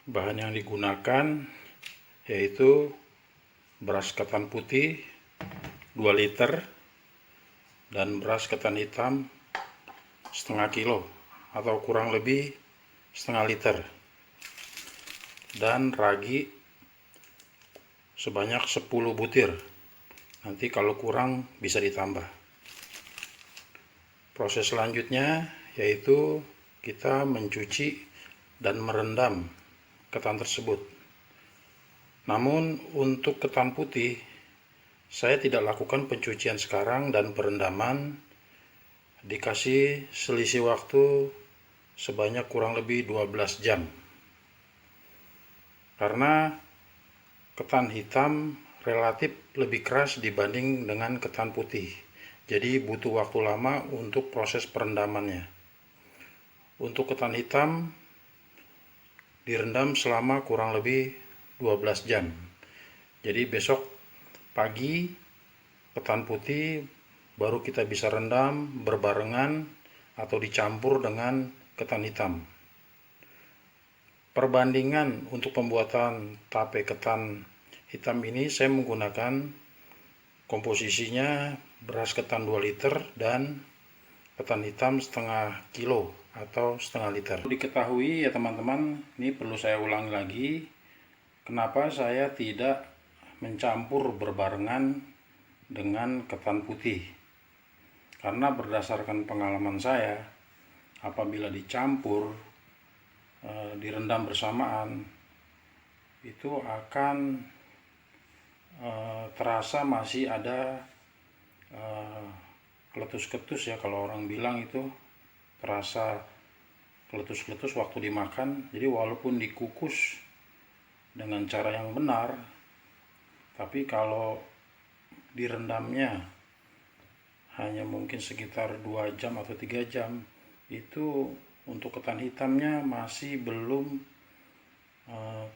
Bahan yang digunakan yaitu beras ketan putih 2 liter dan beras ketan hitam setengah kilo atau kurang lebih setengah liter, dan ragi sebanyak 10 butir. Nanti kalau kurang bisa ditambah. Proses selanjutnya yaitu kita mencuci dan merendam ketan tersebut. Namun untuk ketan putih saya tidak lakukan pencucian sekarang dan perendaman, dikasih selisih waktu sebanyak kurang lebih 12 jam. Karena ketan hitam relatif lebih keras dibanding dengan ketan putih. Jadi butuh waktu lama untuk proses perendamannya. Untuk ketan hitam direndam selama kurang lebih 12 jam. Jadi besok pagi ketan putih baru kita bisa rendam berbarengan atau dicampur dengan ketan hitam. Perbandingan untuk pembuatan tape ketan hitam ini saya menggunakan komposisinya beras ketan 2 liter dan ketan hitam setengah kilo atau setengah liter. Diketahui ya teman-teman, ini perlu saya ulangi lagi, kenapa saya tidak mencampur berbarengan dengan ketan putih. Karena berdasarkan pengalaman saya, apabila dicampur direndam bersamaan itu akan terasa masih ada keletus-ketus ya, kalau orang bilang itu terasa keletus-keletus waktu dimakan. Jadi walaupun dikukus dengan cara yang benar, tapi kalau direndamnya hanya mungkin sekitar 2 jam atau 3 jam, itu untuk ketan hitamnya masih belum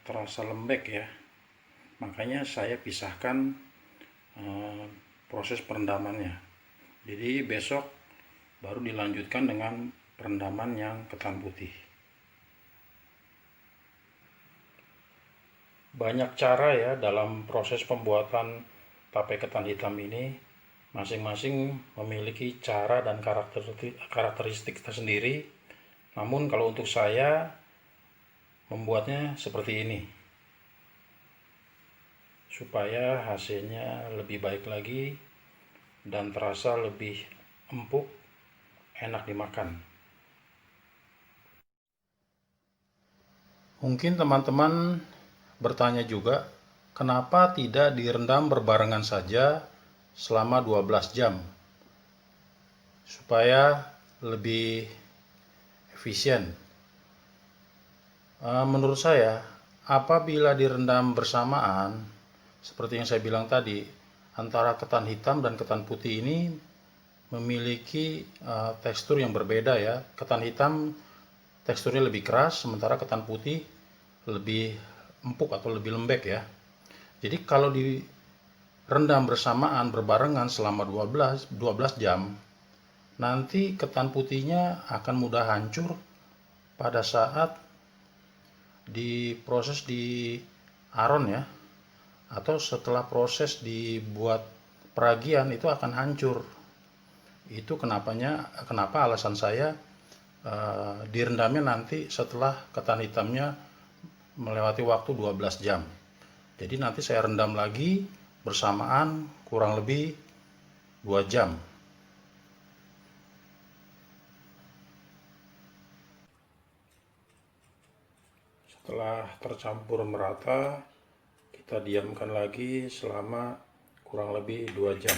terasa lembek ya. Makanya saya pisahkan proses perendamannya. Jadi besok baru dilanjutkan dengan perendaman yang ketan putih. Banyak cara ya dalam proses pembuatan tape ketan hitam ini. Masing-masing memiliki cara dan karakteristik tersendiri. Namun kalau untuk saya membuatnya seperti ini supaya hasilnya lebih baik lagi dan terasa lebih empuk, enak dimakan. Mungkin teman-teman bertanya juga, kenapa tidak direndam berbarengan saja selama 12 jam supaya lebih efisien? Menurut saya, apabila direndam bersamaan, seperti yang saya bilang tadi, antara ketan hitam dan ketan putih ini memiliki tekstur yang berbeda ya. Ketan hitam teksturnya lebih keras, sementara ketan putih lebih empuk atau lebih lembek ya. Jadi kalau direndam bersamaan berbarengan selama 12 jam, nanti ketan putihnya akan mudah hancur pada saat diproses di aron ya, atau setelah proses dibuat peragian itu akan hancur. Itu kenapa alasan saya direndamnya nanti setelah ketan hitamnya melewati waktu 12 jam. Jadi nanti saya rendam lagi bersamaan kurang lebih 2 jam. Setelah tercampur merata, kita diamkan lagi selama kurang lebih 2 jam.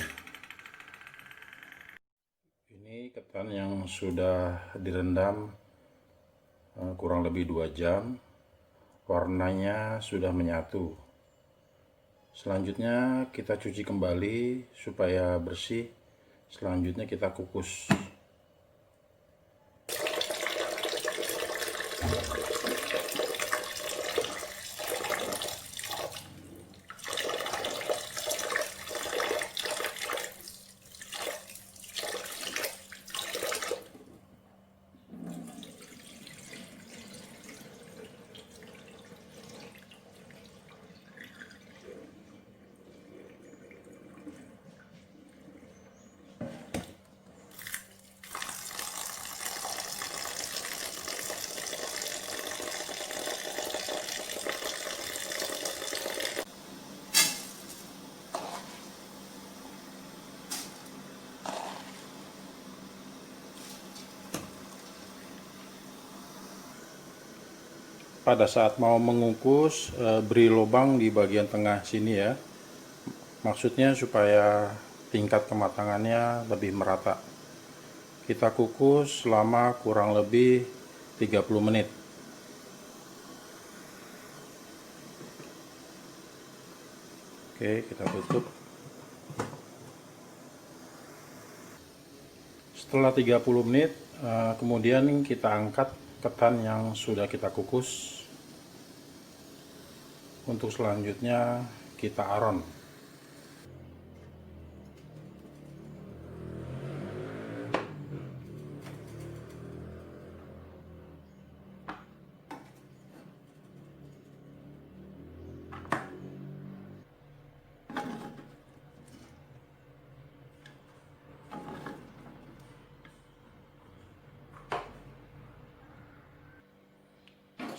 Ini ketan yang sudah direndam kurang lebih 2 jam. Warnanya sudah menyatu. Selanjutnya kita cuci kembali supaya bersih. Selanjutnya kita kukus. pada saat mau mengukus, beri lubang di bagian tengah sini ya. Maksudnya supaya tingkat kematangannya lebih merata. Kita kukus selama kurang lebih 30 menit. Oke, kita tutup. Setelah 30 menit, kemudian kita angkat ketan yang sudah kita kukus. Untuk selanjutnya kita aron.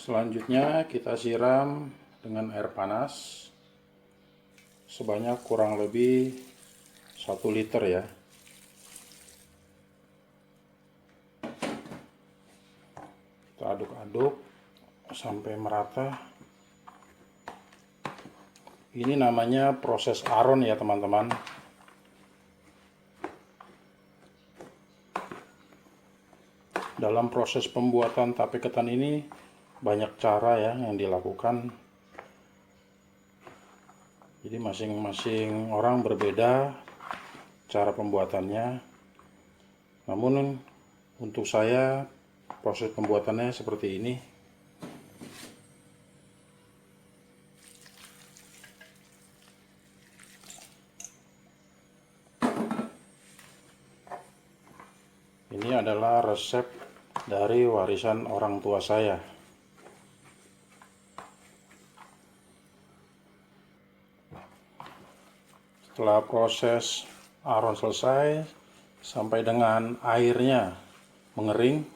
Selanjutnya kita siram dengan air panas sebanyak kurang lebih 1 liter ya. Kita aduk-aduk sampai merata. Ini namanya proses aron ya teman-teman. Dalam proses pembuatan tape ketan ini banyak cara ya yang dilakukan. Jadi masing-masing orang berbeda cara pembuatannya. Namun untuk saya proses pembuatannya seperti ini. Ini adalah resep dari warisan orang tua saya. Setelah proses aron selesai sampai dengan airnya mengering,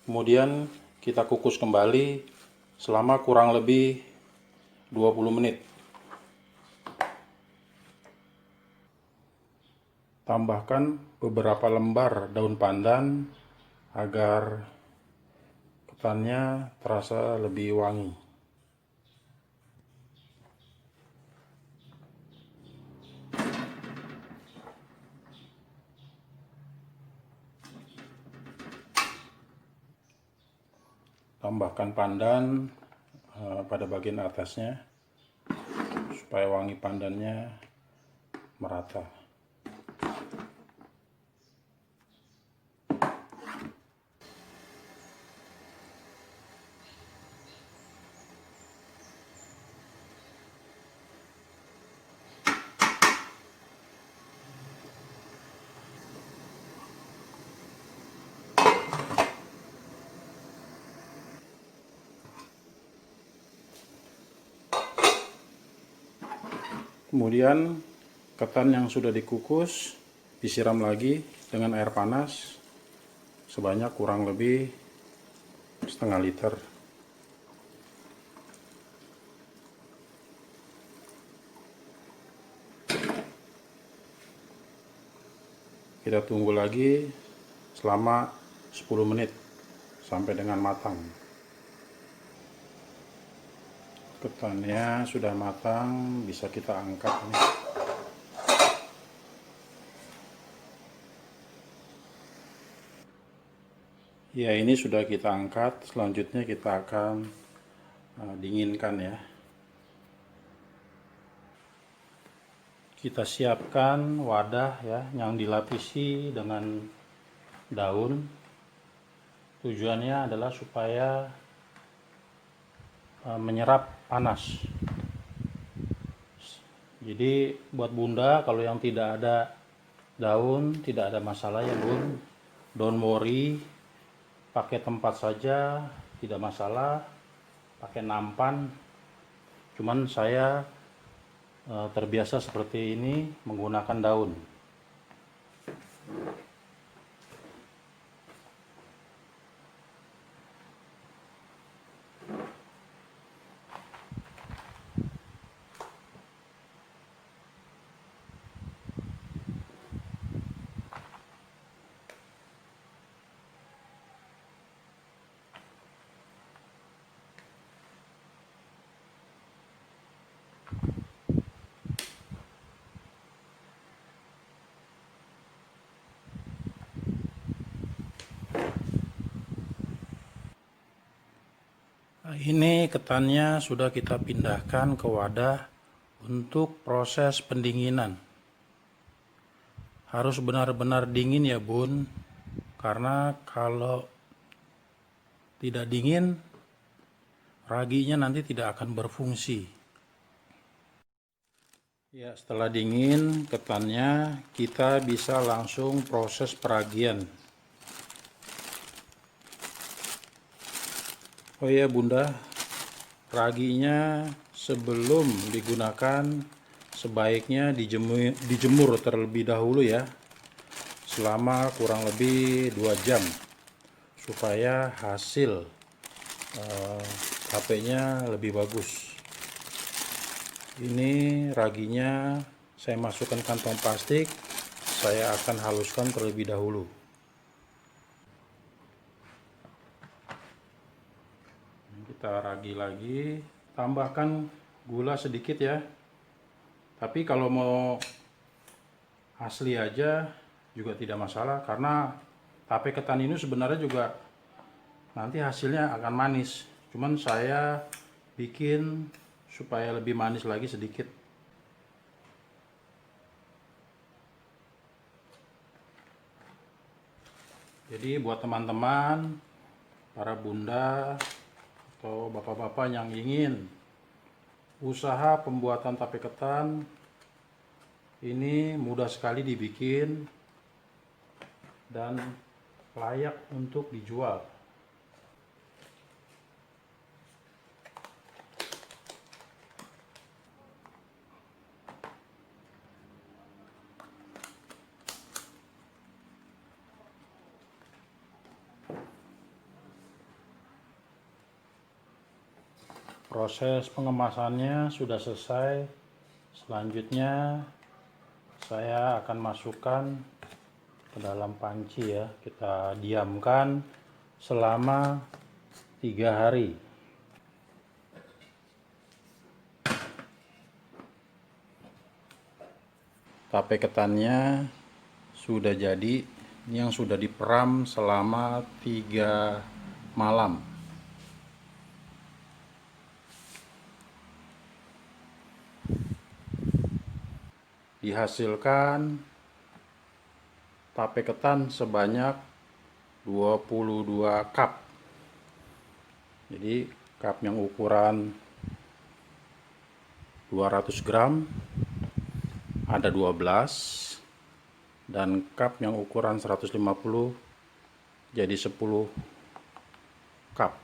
kemudian kita kukus kembali selama kurang lebih 20 menit. Tambahkan beberapa lembar daun pandan agar ketannya terasa lebih wangi. Tambahkan pandan pada bagian atasnya supaya wangi pandannya merata. Kemudian ketan yang sudah dikukus disiram lagi dengan air panas sebanyak kurang lebih setengah liter. Kita tunggu lagi selama 10 menit sampai dengan matang. Ketannya sudah matang, bisa kita angkat nih. Ya, ini sudah kita angkat. Selanjutnya kita akan dinginkan ya. Kita siapkan wadah ya yang dilapisi dengan daun. Tujuannya adalah supaya menyerap panas. Jadi buat bunda kalau yang tidak ada daun tidak ada masalah ya bun, don't worry, pakai tempat saja tidak masalah, pakai nampan. Cuman saya terbiasa seperti ini menggunakan daun. Ini ketannya sudah kita pindahkan ke wadah untuk proses pendinginan. Harus benar-benar dingin ya Bun, karena kalau tidak dingin, raginya nanti tidak akan berfungsi. Ya, setelah dingin ketannya, kita bisa langsung proses peragian. Oh iya Bunda, raginya sebelum digunakan sebaiknya dijemur terlebih dahulu ya, selama kurang lebih 2 jam, supaya hasil HP-nya lebih bagus. Ini raginya saya masukkan kantong plastik, saya akan haluskan terlebih dahulu. Kita ragi lagi, tambahkan gula sedikit ya. Tapi kalau mau asli aja juga tidak masalah, karena tape ketan ini sebenarnya juga nanti hasilnya akan manis. Cuman saya bikin supaya lebih manis lagi sedikit. Jadi buat teman-teman, para bunda atau bapak-bapak yang ingin usaha pembuatan tape ketan, ini mudah sekali dibikin dan layak untuk dijual. Proses pengemasannya sudah selesai. Selanjutnya saya akan masukkan ke dalam panci ya. Kita diamkan selama 3 hari. Tape ketannya sudah jadi. Ini yang sudah diperam selama 3 malam. Dihasilkan tape ketan sebanyak 22 cup. Jadi cup yang ukuran 200 gram ada 12, dan cup yang ukuran 150 jadi 10 cup.